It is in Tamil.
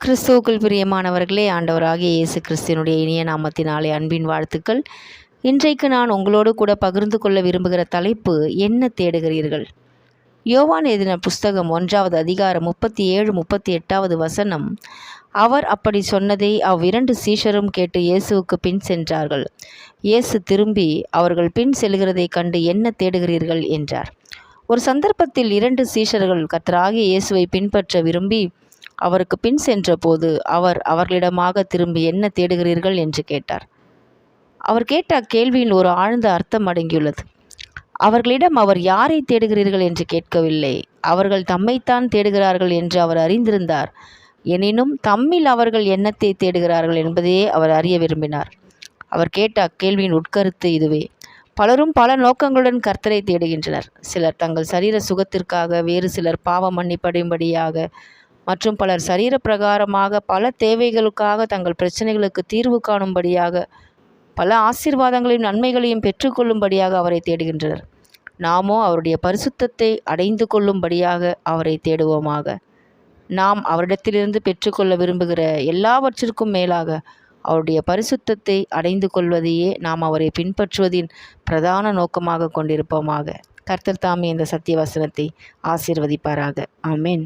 கிறிஸ்துவுக்குள் பிரியமானவர்களே, ஆண்டவராகிய இயேசு கிறிஸ்துவினுடைய இனிய நாமத்தினாலே அன்பின் வாழ்த்துக்கள். இன்றைக்கு நான் உங்களோடு கூட பகிர்ந்து கொள்ள விரும்புகிற தலைப்பு, என்ன தேடுகிறீர்கள்? யோவான் எழுதின புஸ்தகம் 1வது அதிகாரம் 37-38வது வசனம். அவர் அப்படி சொன்னதை அவ்விரண்டு சீஷரும் கேட்டு இயேசுவுக்கு பின் சென்றார்கள். இயேசு திரும்பி அவர்கள் பின் செல்கிறதைக் கண்டு, என்ன தேடுகிறீர்கள் என்றார். ஒரு சந்தர்ப்பத்தில் 2 சீஷர்கள் கர்த்தராகிய இயேசுவை பின்பற்ற விரும்பி அவருக்கு பின் சென்றபோது அவர் அவர்களிடமாக திரும்பி, என்ன தேடுகிறீர்கள் என்று கேட்டார். அவர் கேட்ட அக்கேள்வியில் ஒரு ஆழ்ந்த அர்த்தம் அடங்கியுள்ளது. அவர்களிடம் அவர் யாரை தேடுகிறீர்கள் என்று கேட்கவில்லை, அவர்கள் தம்மைத்தான் தேடுகிறார்கள் என்று அவர் அறிந்திருந்தார். எனினும் தம்மில் அவர்கள் என்னத்தை தேடுகிறார்கள் என்பதையே அவர் அறிய விரும்பினார். அவர் கேட்ட அக்கேள்வியின் உட்கருத்து இதுவே. பலரும் பல நோக்கங்களுடன் கர்த்தரை தேடுகின்றனர். சிலர் தங்கள் சரீர சுகத்திற்காக, வேறு சிலர் பாவ மன்னிப்படையும்படியாக, மற்றும் பலர் சரீர பிரகாரமாக பல தேவைகளுக்காக, தங்கள் பிரச்சனைகளுக்கு தீர்வு காணும்படியாக, பல ஆசீர்வாதங்களையும் நன்மைகளையும் பெற்றுக்கொள்ளும்படியாக அவரை தேடுகின்றனர். நாமோ அவருடைய பரிசுத்தத்தை அடைந்து கொள்ளும்படியாக அவரை தேடுவோமாக. நாம் அவரிடத்திலிருந்து பெற்றுக்கொள்ள விரும்புகிற எல்லாவற்றிற்கும் மேலாக அவருடைய பரிசுத்தத்தை அடைந்து கொள்வதையே நாம் அவரை பின்பற்றுவதின் பிரதான நோக்கமாக கொண்டிருப்போமாக. கர்த்தர் தாமே இந்த சத்திய வசனத்தை ஆசீர்வதிப்பாராக. ஆமென்.